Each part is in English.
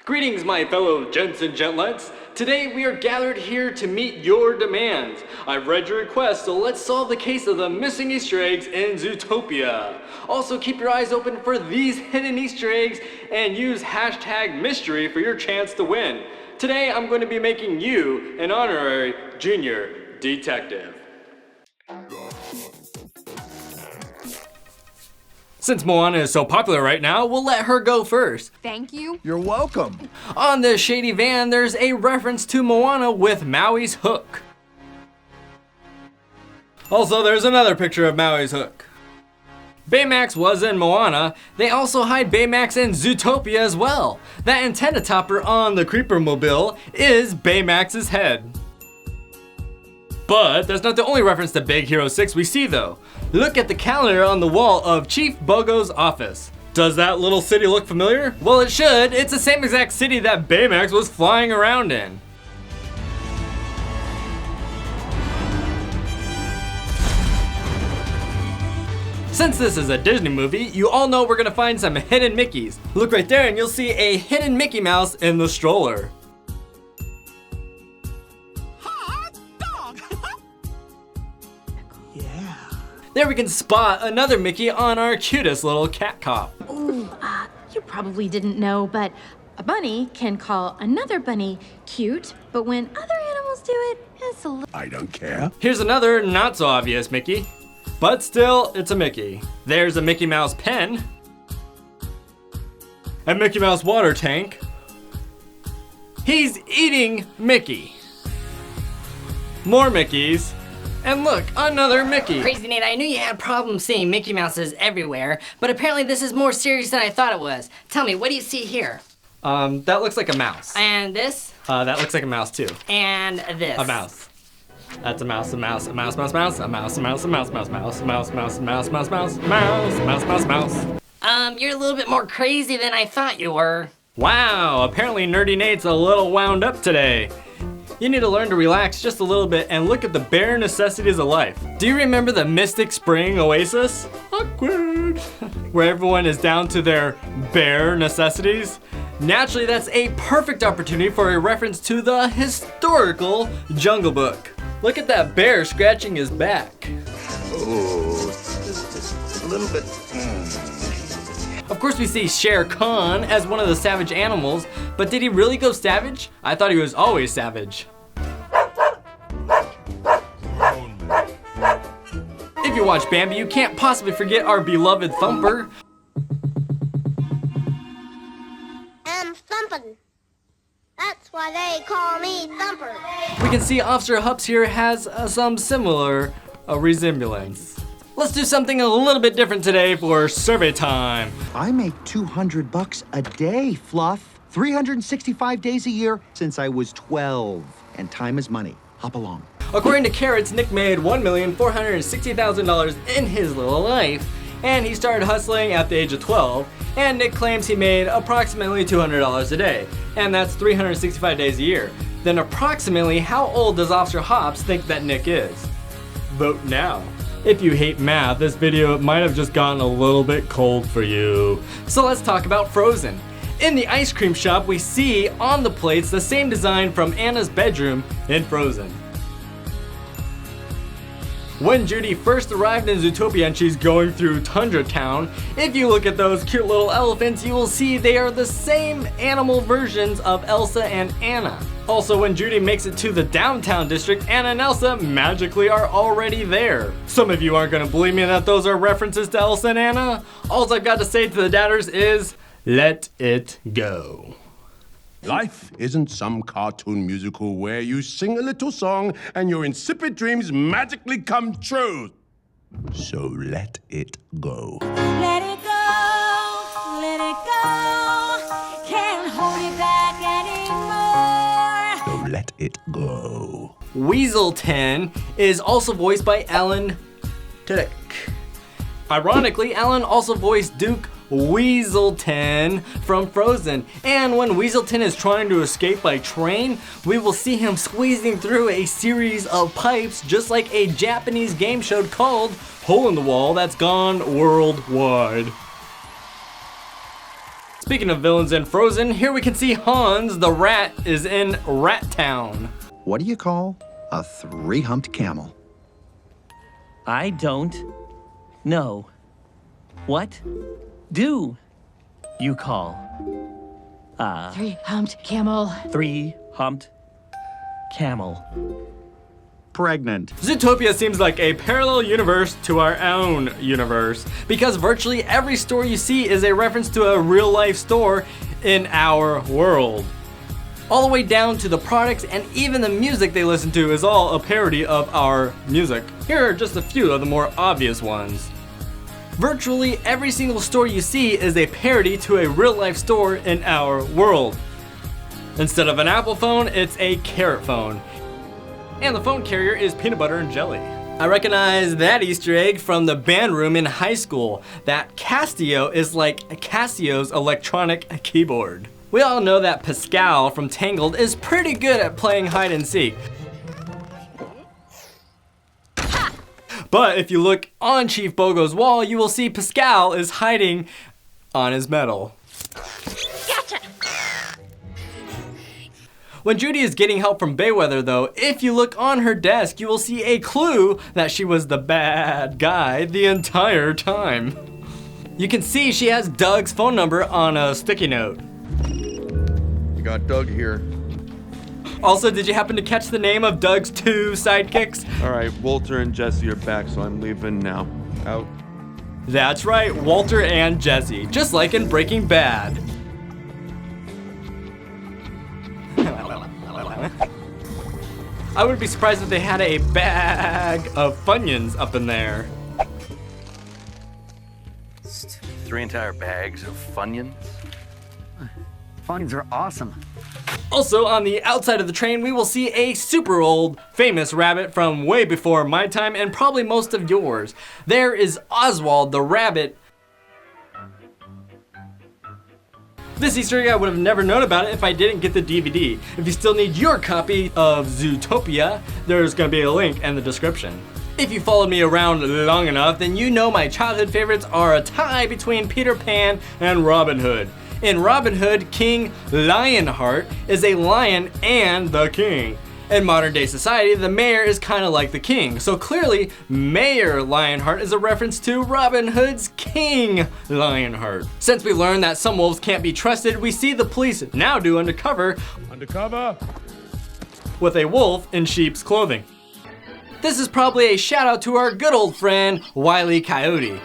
Greetings, my fellow gents and gentlettes. Today we are gathered here to meet your demands. I've read your request, so let's solve the case of the missing Easter eggs in Zootopia. Also, keep your eyes open for these hidden Easter eggs and use hashtag mystery for your chance to win. Today I'm going to be making you an honorary junior detective. Since Moana is so popular right now, we'll let her go first. Thank you. You're welcome. On this shady van, there's a reference to Moana with Maui's hook. Also, there's another picture of Maui's hook. Baymax was in Moana. They also hide Baymax in Zootopia as well. That antenna topper on the Creeper Mobile is Baymax's head. But that's not the only reference to Big Hero 6 we see though. Look at the calendar on the wall of Chief Bogo's office. Does that little city look familiar? Well, it should. It's the same exact city that Baymax was flying around in. Since this is a Disney movie, you all know we're gonna find some hidden Mickeys. Look right there and you'll see a hidden Mickey Mouse in the stroller. There we can spot another Mickey on our cutest little cat cop. Ooh, you probably didn't know, but a bunny can call another bunny cute, but when other animals do it, it's a little... I don't care. Here's another not so obvious Mickey, but still, it's a Mickey. There's a Mickey Mouse pen, a Mickey Mouse water tank. He's eating Mickey. More Mickeys. And look, another Mickey. Crazy Nate, I knew you had problems seeing Mickey Mouses everywhere, but apparently this is more serious than I thought it was. Tell me, what do you see here? That looks like a mouse. And this? That looks like a mouse too. And this? A mouse. That's a mouse, a mouse, a mouse, mouse, mouse, a mouse, a mouse, a mouse, mouse, mouse, mouse, mouse, mouse, mouse, mouse, mouse, mouse, mouse, mouse. You're a little bit more crazy than I thought you were. Wow, apparently Nerdy Nate's a little wound up today. You need to learn to relax just a little bit and look at the bare necessities of life. Do you remember the Mystic Spring Oasis? Awkward. Where everyone is down to their bare necessities? Naturally, that's a perfect opportunity for a reference to the historical Jungle Book. Look at that bear scratching his back. Oh, just a little bit. Of course we see Shere Khan as one of the savage animals, but did he really go savage? I thought he was always savage. If you watch Bambi, you can't possibly forget our beloved Thumper. I'm thumping. That's why they call me Thumper. We can see Officer Hups here has some similar resemblance. Let's do something a little bit different today for survey time. I make $200 a day, Fluff. 365 days a year since I was 12. And time is money. Hop along. According to Carrots, Nick made $1,460,000 in his little life, and he started hustling at the age of 12, and Nick claims he made approximately $200 a day, and that's 365 days a year. Then approximately how old does Officer Hops think that Nick is? Vote now. If you hate math, this video might have just gotten a little bit cold for you. So let's talk about Frozen. In the ice cream shop, we see on the plates the same design from Anna's bedroom in Frozen. When Judy first arrived in Zootopia and she's going through Tundra Town, if you look at those cute little elephants, you will see they are the same animal versions of Elsa and Anna. Also, when Judy makes it to the downtown district, Anna and Elsa magically are already there. Some of you aren't gonna believe me that those are references to Elsa and Anna. All I've got to say to the doubters is, let it go. Life isn't some cartoon musical where you sing a little song and your insipid dreams magically come true. So let it go. Let it go, let it go. Can't hold it back anymore. So let it go. Weaselton is also voiced by Alan Tudyk. Ironically, Alan also voiced Duke Weaselton from Frozen, and when Weaselton is trying to escape by train, we will see him squeezing through a series of pipes just like a Japanese game show called Hole in the Wall that's gone worldwide. Speaking of villains in Frozen, here we can see Hans the rat is in Rat Town. What do you call a three-humped camel? I don't know. What do you call a Three-humped camel. three-humped camel? Pregnant. Zootopia seems like a parallel universe to our own universe, because virtually every store you see is a reference to a real-life store in our world. All the way down to the products, and even the music they listen to is all a parody of our music. Here are just a few of the more obvious ones. Virtually every single store you see is a parody to a real-life store in our world. Instead of an Apple phone, it's a carrot phone. And the phone carrier is peanut butter and jelly. I recognize that Easter egg from the band room in high school. That Casio is like Casio's electronic keyboard. We all know that Pascal from Tangled is pretty good at playing hide and seek. But if you look on Chief Bogo's wall, you will see Pascal is hiding on his medal. Gotcha! When Judy is getting help from Bayweather though, if you look on her desk, you will see a clue that she was the bad guy the entire time. You can see she has Doug's phone number on a sticky note. You got Doug here. Also, did you happen to catch the name of Doug's two sidekicks? All right, Walter and Jesse are back, so I'm leaving now. Out. That's right, Walter and Jesse, just like in Breaking Bad. I wouldn't be surprised if they had a bag of Funyuns up in there. 3 entire bags of Funyuns? Funyuns are awesome. Also, on the outside of the train, we will see a super old, famous rabbit from way before my time and probably most of yours. There is Oswald the rabbit. This Easter egg, I would have never known about it if I didn't get the DVD. If you still need your copy of Zootopia, there's gonna be a link in the description. If you followed me around long enough, then you know my childhood favorites are a tie between Peter Pan and Robin Hood. In Robin Hood, King Lionheart is a lion and the king. In modern day society, the mayor is kind of like the king, so clearly Mayor Lionheart is a reference to Robin Hood's King Lionheart. Since we learned that some wolves can't be trusted, we see the police now do undercover with a wolf in sheep's clothing. This is probably a shout out to our good old friend Wile E. Coyote.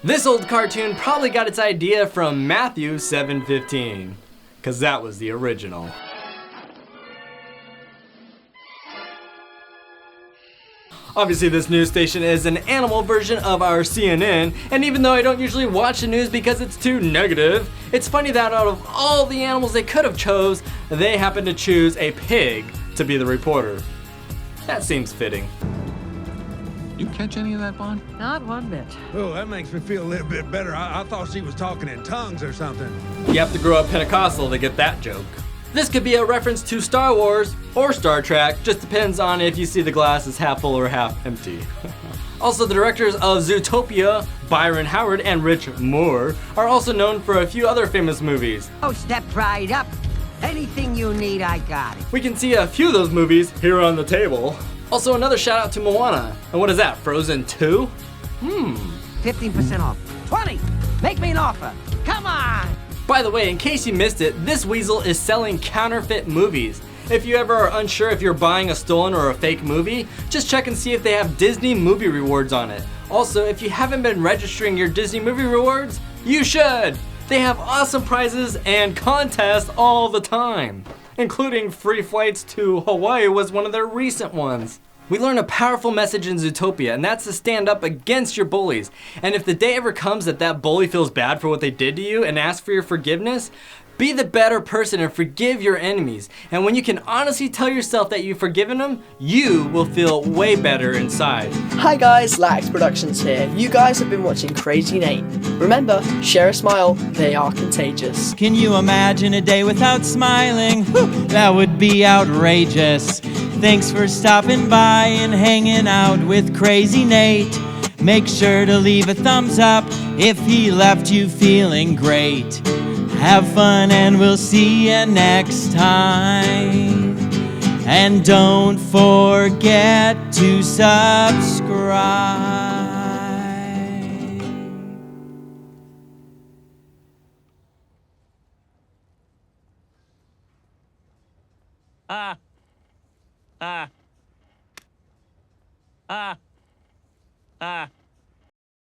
This old cartoon probably got its idea from Matthew 7:15, because that was the original. Obviously this news station is an animal version of our CNN, and even though I don't usually watch the news because it's too negative, it's funny that out of all the animals they could have chose, they happened to choose a pig to be the reporter. That seems fitting. You catch any of that, Bond? Not one bit. Oh, that makes me feel a little bit better. I thought she was talking in tongues or something. You have to grow up Pentecostal to get that joke. This could be a reference to Star Wars or Star Trek, just depends on if you see the glass as half full or half empty. Also, the directors of Zootopia, Byron Howard and Rich Moore, are also known for a few other famous movies. Oh, step right up. Anything you need, I got it. We can see a few of those movies here on the table. Also, another shout out to Moana. And what is that, Frozen 2? 15% off. 20! Make me an offer. Come on! By the way, in case you missed it, this weasel is selling counterfeit movies. If you ever are unsure if you're buying a stolen or a fake movie, just check and see if they have Disney movie rewards on it. Also, if you haven't been registering your Disney movie rewards, you should! They have awesome prizes and contests all the time, including free flights to Hawaii was one of their recent ones. We learn a powerful message in Zootopia, and that's to stand up against your bullies. And if the day ever comes that that bully feels bad for what they did to you and asks for your forgiveness, be the better person and forgive your enemies. And when you can honestly tell yourself that you've forgiven them, you will feel way better inside. Hi guys, Lax Productions here. You guys have been watching Crazy Nate. Remember, share a smile, they are contagious. Can you imagine a day without smiling? That would be outrageous. Thanks for stopping by and hanging out with Crazy Nate. Make sure to leave a thumbs up if he left you feeling great. Have fun and we'll see you next time. And don't forget to subscribe. Ah.